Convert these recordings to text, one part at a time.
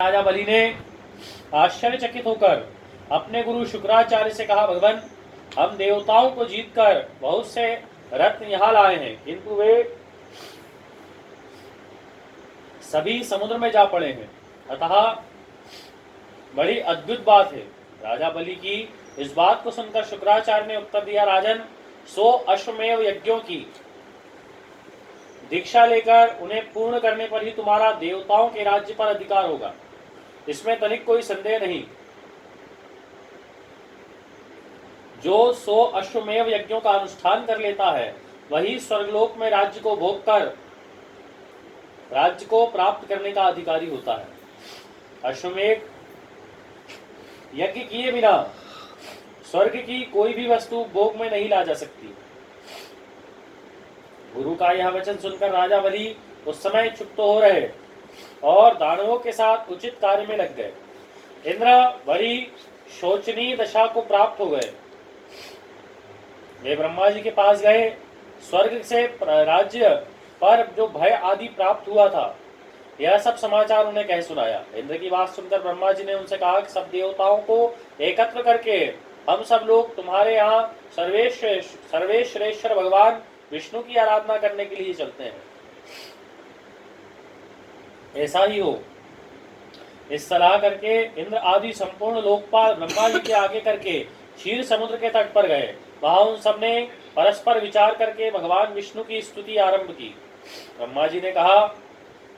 राजा बलि ने आश्चर्यचकित होकर अपने गुरु शुक्राचार्य से कहा, भगवान, हम देवताओं को जीतकर बहुत से रत्न यहाँ लाए हैं, किंतु वे सभी समुद्र में जा पड़े हैं। अतः बड़ी अद्भुत बात है। राजा बलि की इस बात को सुनकर शुक्राचार्य ने उत्तर दिया, राजन, 100 अश्वमेव यज्ञों की दीक्षा लेकर उन्हें पूर्ण करने पर ही तुम्हारा देवताओं के राज्य पर अधिकार होगा, इसमें तनिक कोई संदेह नहीं। जो 100 अश्वमेव यज्ञों का अनुष्ठान कर लेता है वही स्वर्गलोक में राज्य को भोग कर राज्य को प्राप्त करने का अधिकारी होता है। अश्वमेध यज्ञ किए बिना स्वर्ग की कोई भी वस्तु भोग में नहीं ला जा सकती। गुरु का यह वचन सुनकर राजा बलि उस समय चुप तो हो रहे और दानवों के साथ उचित कार्य में लग गए। इंद्र बड़ी शोचनीय दशा को प्राप्त हो गए। वे ब्रह्मा जी के पास गए। स्वर्ग से राज्य पर जो भय आदि प्राप्त हुआ था, यह सब समाचार उन्हें कह सुनाया। इंद्र की बात सुनकर ब्रह्मा जी ने उनसे कहा कि सब देवताओं को एकत्र करके हम सब लोग तुम्हारे यहाँ सर्वेश्वरेश्वर भगवान विष्णु की आराधना करने के लिए चलते हैं। ऐसा ही हो। इस सलाह करके इंद्र आदि संपूर्ण लोकपाल ब्रह्मा जी के आगे करके क्षीर समुद्र के तट पर गए। वहां उन सबने परस्पर विचार करके भगवान विष्णु की स्तुति आरंभ की। ब्रह्मा जी ने कहा,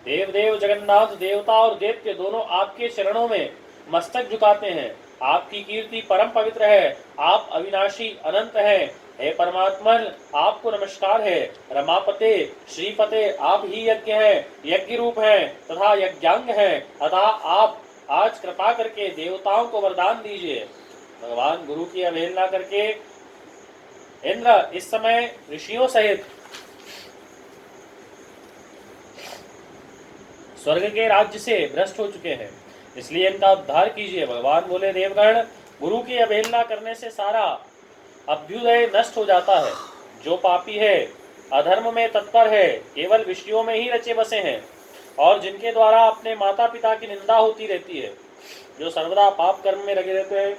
देव देव जगन्नाथ, देवता और दैत्य दोनों आपके चरणों में मस्तक झुकाते हैं। आपकी कीर्ति परम पवित्र है। आप अविनाशी अनंत हैं। हे परमात्मन, आपको नमस्कार है। रमापते श्रीपते, आप ही यज्ञ हैं, यज्ञ रूप हैं तथा यज्ञांग हैं। अतः आप आज कृपा करके देवताओं को वरदान दीजिए। भगवान गुरु की अवहेलना करके इंद्र इस समय ऋषियों सहित स्वर्ग के राज्य से भ्रष्ट हो चुके हैं, इसलिए इनका उद्धार कीजिए। भगवान बोले, देवगण, गुरु की अवहेलना करने से सारा अभ्युदय नष्ट हो जाता है। जो पापी है, अधर्म में तत्पर है, केवल विषयों में ही रचे बसे हैं और जिनके द्वारा अपने माता पिता की निंदा होती रहती है, जो सर्वदा पाप कर्म में लगे रहते हैं,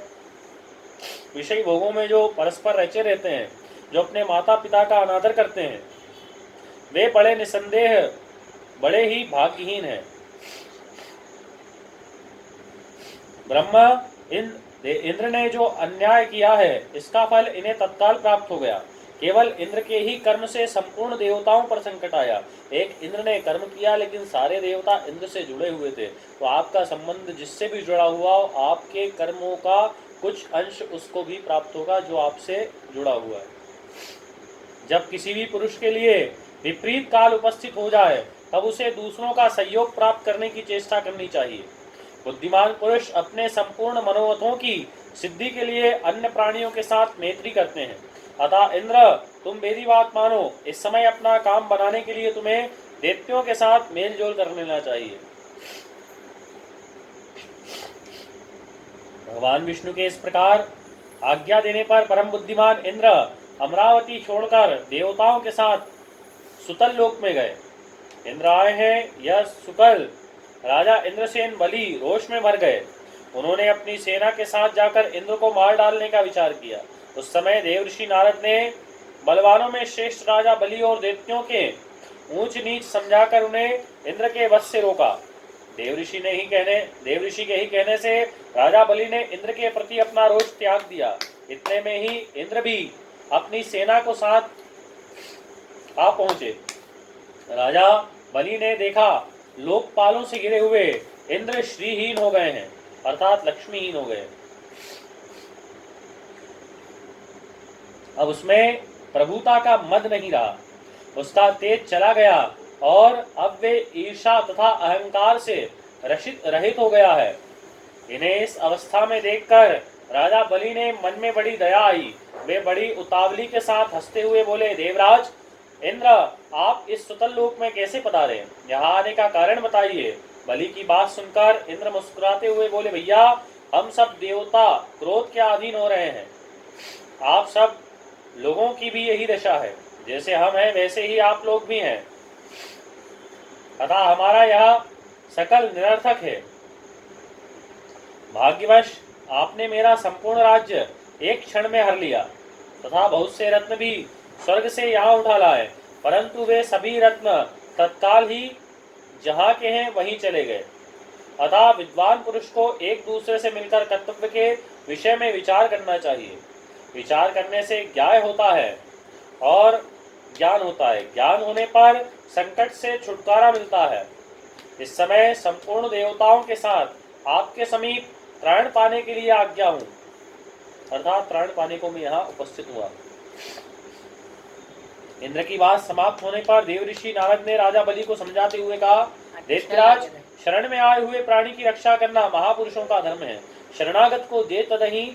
विषय भोगों में जो परस्पर रचे रहते हैं, जो अपने माता पिता का अनादर करते हैं, वे बड़े निसंदेह बड़े ही भाग्यहीन हैं। ब्रह्मा इंद्र ने जो अन्याय किया है, इसका फल इन्हें तत्काल प्राप्त हो गया। केवल इंद्र के ही कर्म से संपूर्ण देवताओं पर संकट आया। एक इंद्र ने कर्म किया, लेकिन सारे देवता इंद्र से जुड़े हुए थे, तो आपका संबंध जिससे भी जुड़ा हुआ, आपके कर्मों का कुछ अंश उसको भी प्राप्त होगा जो आपसे जुड़ा हुआ है। जब किसी भी पुरुष के लिए विपरीत काल उपस्थित हो जाए, तब उसे दूसरों का सहयोग प्राप्त करने की चेष्टा करनी चाहिए। बुद्धिमान पुरुष अपने संपूर्ण मनोरथों की सिद्धि के लिए अन्य प्राणियों के साथ मैत्री करते हैं। अतः इंद्र, तुम मेरी बात मानो। इस समय अपना काम बनाने के लिए तुम्हें दैत्यों के साथ मेल जोल कर लेना चाहिए। भगवान विष्णु के इस प्रकार आज्ञा देने पर परम बुद्धिमान इंद्र अमरावती छोड़कर देवताओं के साथ सुतल लोक में गए। इंद्र आए हैं यह सुकल राजा इंद्रसेन बलि रोष में मर गए। उन्होंने अपनी सेना के साथ जाकर इंद्र को मार डालने का विचार किया। उस समय देवऋषि नारद ने बलवानों में श्रेष्ठ राजा बलि और दैत्यों के ऊंच नीच समझाकर उन्हें इंद्र के वश से रोका। देवऋषि के ही कहने से राजा बलि ने इंद्र के प्रति अपना रोष त्याग दिया। इतने में ही इंद्र भी अपनी सेना को साथ आ पहुंचे। राजा बलि ने देखा, लोकपालों से घिरे हुए इंद्र श्रीहीन हो गए हैं, अर्थात लक्ष्मीहीन हो गए। अब उसमें प्रभुता का मद नहीं रहा, उसका तेज चला गया और अब वे ईर्षा तथा अहंकार से रहित हो गया है। इन्हें इस अवस्था में देखकर राजा बलि ने मन में बड़ी दया आई। वे बड़ी उतावली के साथ हंसते हुए बोले, देवराज इंद्र, आप इस सुतल लोक में कैसे पधारे? यहाँ आने का कारण बताइए। बलि की बात सुनकर इंद्र मुस्कुराते हुए बोले, भैया, हम सब देवता क्रोध के अधीन हो रहे हैं। आप सब लोगों की भी यही दशा है। जैसे हम हैं वैसे ही आप लोग भी हैं। अतः हमारा यह सकल निरर्थक है। भाग्यवश आपने मेरा संपूर्ण राज्य एक क्षण में हर लिया तथा बहुत से रत्न भी स्वर्ग से यहाँ उठा लाए, परंतु वे सभी रत्न तत्काल ही जहाँ के हैं वहीं चले गए। अतः विद्वान पुरुष को एक दूसरे से मिलकर कर्तव्य के विषय में विचार करना चाहिए। विचार करने से ज्ञान होता है और ज्ञान होता है। ज्ञान होने पर संकट से छुटकारा मिलता है। इस समय संपूर्ण देवताओं के साथ आपके समीप त्राण पाने के लिए आज्ञा हूँ, अर्थात त्राण पाने को मैं यहाँ उपस्थित हुआ। इंद्र की बात समाप्त होने पर देव ऋषि नारद ने राजा बलि को समझाते हुए कहा, दैत्यराज, शरण में आए हुए प्राणी की रक्षा करना महापुरुषों का धर्म है। शरणागत को दे तदहि।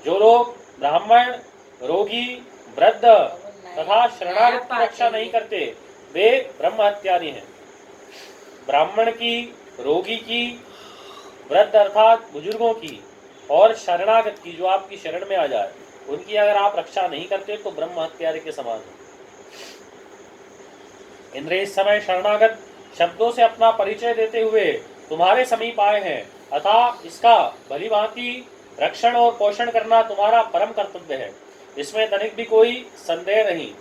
जो लोग ब्राह्मण, रोगी, वृद्ध तथा शरणागत की रक्षा नहीं करते वे ब्रह्म हत्यारी हैं। ब्राह्मण की, रोगी की, वृद्ध अर्थात बुजुर्गों की और शरणागत की जो आपकी शरण में आ जाए उनकी अगर आप रक्षा नहीं करते तो ब्रह्म हत्यारे के समान है। इंद्र इस समय शरणागत शब्दों से अपना परिचय देते हुए तुम्हारे समीप आए हैं, अतः इसका भलीभांति रक्षण और पोषण करना तुम्हारा परम कर्तव्य है, इसमें तनिक भी कोई संदेह नहीं।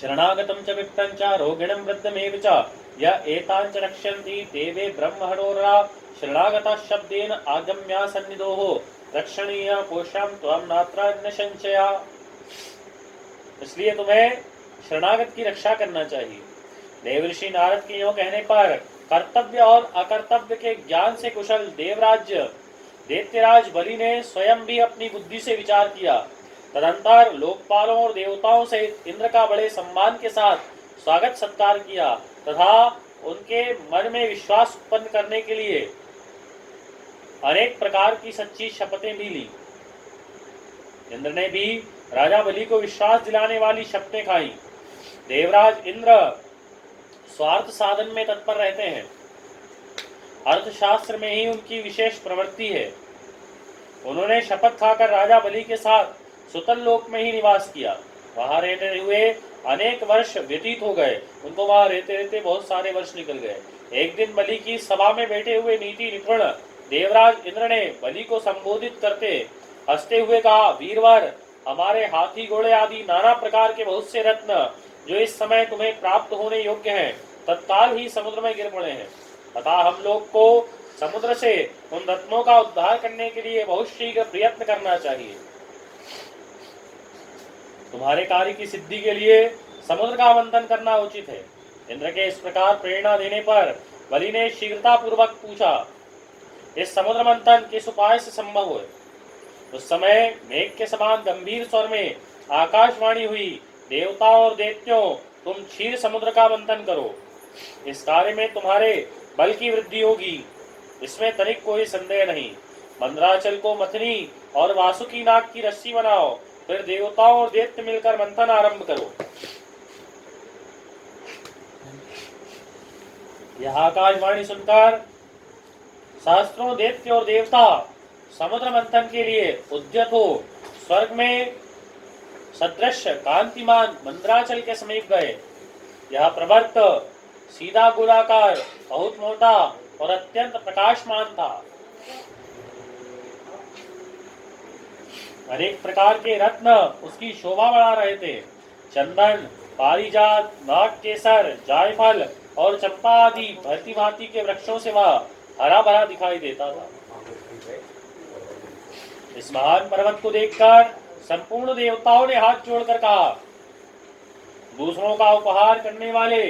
शरणागतम च विप्तं च रोगिणं वृद्धमेव च य एतान् च रक्षन्ति देवे ब्रह्महरोरा शरणागता शब्देन आगम्या सन्निधोः रक्षणीय पोषाम त्वं नात्र न संशया। इसलिए तुम्हें शरणागत की रक्षा करना चाहिए। देवऋषि नारद के यों कहने पर कर्तव्य और अकर्तव्य के ज्ञान से कुशल दैत्यराज बलि ने स्वयं भी अपनी बुद्धि से विचार किया। तदंतर लोकपालों और देवताओं से इंद्र का बड़े सम्मान के साथ स्वागत सत्कार किया तथा उनके मन में विश्वास उत्पन्न करने के लिए अनेक प्रकार की सच्ची शपथें भी ली। इंद्र ने भी राजा बलि को विश्वास दिलाने वाली शपथें खाई। देवराज इंद्र स्वार्थ साधन में तत्पर रहते हैं। अर्थशास्त्र में ही उनकी विशेष प्रवृत्ति है। उन्होंने शपथ खाकर राजा बलि के साथ सुतल लोक में ही निवास किया। वहां रहते हुए अनेक वर्ष व्यतीत हो गए। उनको वहां रहते रहते बहुत सारे वर्ष निकल गए। एक दिन बलि की सभा में बैठे हुए नीति निपुण देवराज इंद्र ने बलि को संबोधित करते हंसते हुए कहा, वीरवर, हमारे हाथी घोड़े आदि नाना प्रकार के बहुत से रत्न जो इस समय तुम्हें प्राप्त होने योग्य हैं तत्काल ही समुद्र में गिर पड़े हैं। अतः हम लोग को समुद्र से उन रत्नों का उद्धार करने के लिए बहुत शीघ्र प्रयत्न करना चाहिए। तुम्हारे कार्य की सिद्धि के लिए समुद्र का मंथन करना उचित है। इंद्र के इस प्रकार प्रेरणा देने पर बलि ने शीघ्रता पूर्वक पूछा, इस समुद्र मंथन किस उपाय से संभव हुए? उस समय मेघ के समान गंभीर स्वर में आकाशवाणी हुई, देवताओं और दैत्यों, तुम क्षीर समुद्र का मंथन करो। इस कार्य में तुम्हारे बल की वृद्धि होगी, इसमें तनिक कोई संदेह नहीं। मंदराचल को मथनी और वासुकी नाग की रस्सी बनाओ, फिर देवताओं और दैत्य मिलकर मंथन आरंभ करो। यह आकाशवाणी सुनकर सहस्त्रों दैत्य और देवता समुद्र मंथन के लिए उद्यत हो स्वर्ग में सदृश कांतिमान मंदराचल के समीप गए। यह प्रवर्त सीधा गोलाकार, बहुत मोटा और अत्यंत प्रकाशमान था। अनेक प्रकार के रत्न उसकी शोभा बढ़ा रहे थे। चंदन, पारिजात, नाग केसर, जायफल और चंपा आदि भांति भांति के वृक्षों से वह हरा भरा दिखाई देता था। इस महान पर्वत को देखकर संपूर्ण देवताओं ने हाथ जोड़कर कहा, दूसरों का उपहार करने वाले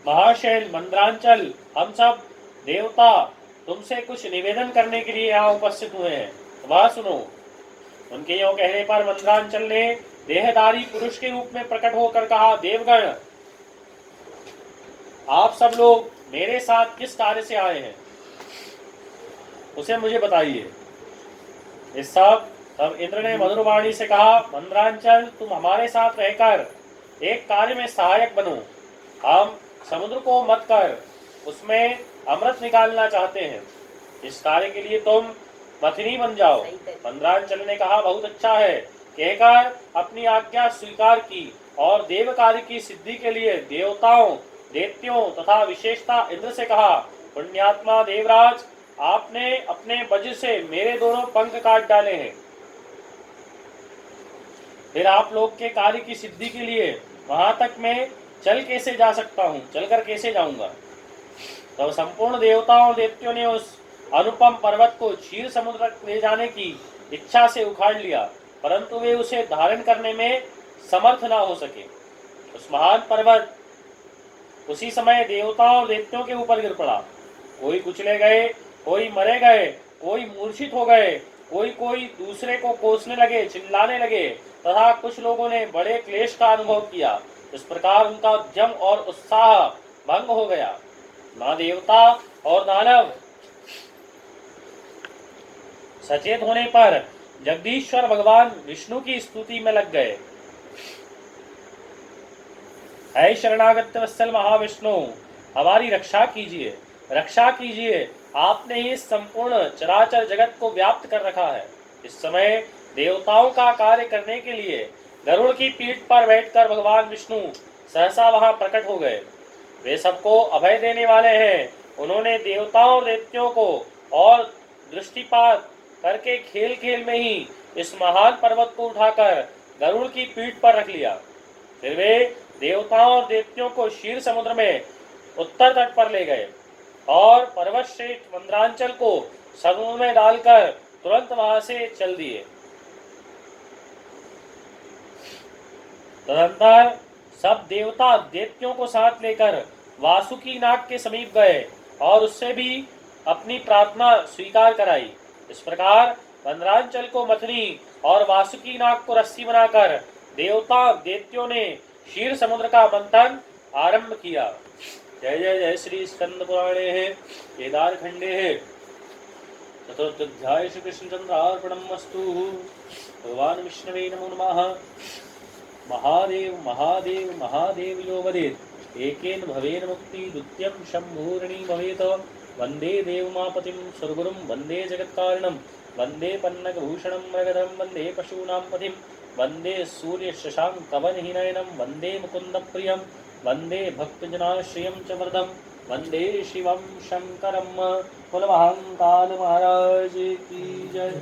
महाशैल मंदरांचल, हम सब देवता तुमसे कुछ निवेदन करने के लिए यहाँ उपस्थित हुए हैं, वह सुनो। उनके यों कहने पर मंदरांचल ने देहधारी पुरुष के रूप में प्रकट होकर कहा, देवगण, आप सब लोग मेरे साथ किस कार्य से आए हैं उसे मुझे बताइए। इस सब तब इंद्र ने मधुर वाणी से कहा, मंदरांचल, तुम हमारे साथ रहकर एक कार्य में सहायक बनो। हम समुद्र को मत कर उसमें अमृत निकालना चाहते हैं। इस कार्य के लिए तुम मथनी बन जाओ। मंदरांचल ने कहा, बहुत अच्छा है, कहकर अपनी आज्ञा स्वीकार की और देव कार्य की सिद्धि के लिए देवताओं, दैत्यों तथा विशेषता इंद्र से कहा, पुण्यात्मा देवराज, आपने अपने वज्र से मेरे दोनों पंख काट डाले हैं, फिर आप लोग के कार्य की सिद्धि के लिए वहां तक मैं चल कैसे जा सकता हूँ, चलकर कैसे जाऊंगा। तब तो संपूर्ण देवताओं और दैत्यों ने उस अनुपम पर्वत को क्षीर समुद्र तक ले जाने की इच्छा से उखाड़ लिया, परंतु वे उसे धारण करने में समर्थ ना हो सके। उस महान पर्वत उसी समय देवताओं और दैत्यों के ऊपर गिर पड़ा। कोई कुचले गए, कोई मरे गए, कोई मूर्छित हो गए, कोई कोई दूसरे को कोसने लगे, चिल्लाने लगे तथा कुछ लोगों ने बड़े क्लेश का अनुभव किया। इस प्रकार उनका उद्यम और उत्साह भंग हो गया। ना देवता और दानव सचेत होने पर जगदीश्वर भगवान विष्णु की स्तुति में लग गए। है शरणागत वत्सल महाविष्णु, हमारी रक्षा कीजिए, रक्षा कीजिए। आपने ही संपूर्ण चराचर जगत को व्याप्त कर रखा है। इस समय देवताओं का कार्य करने के लिए गरुड़ की पीठ पर बैठकर भगवान विष्णु सहसा वहां प्रकट हो गए। वे सबको अभय देने वाले हैं। उन्होंने देवताओं और दैत्यों को और दृष्टिपात करके खेल खेल में ही इस महान पर्वत को उठाकर गरुड़ की पीठ पर रख लिया। फिर वे देवताओं और दैत्यों को क्षीर समुद्र में उत्तर तट पर ले गए और पर्वत श्रेष्ठ मंद्रांचल को समुद्र में डालकर तुरंत वहां से चल दिए। तदंतर सब देवता दैत्यों को साथ लेकर वासुकी नाग के समीप गए और उससे भी अपनी प्रार्थना स्वीकार कराई। इस प्रकार मंद्रांचल को मथनी और वासुकी नाग को रस्सी बनाकर देवता दैत्यों ने क्षीर समुद्र का मंथन आरंभ किया। जय जय जय श्री स्कंद पुराणे है केदार खंडे है चतुर्थाध्याय श्री कृष्ण चंद्रार्पणमस्तु। भगवान विष्णवे नमो नमः। महादेव महादेव महादेव यो वदेत् एकेन भवेन मुक्ति द्वितीयं शम्भूर्णी भवेत। वंदे देवमापतिं सुरगुरुं वंदे जगत्कारणं वंदे पन्नगभूषणं मरगधं वंदे पशूनां पतिं वंदे सूर्य शशांक कवनहीनयनं वंदे मुकुंदप्रियं वंदे भक्तजनाश्रियं च वरदं वंदे शिवं शंकरं। कुलमहंकाल महाराज की जय।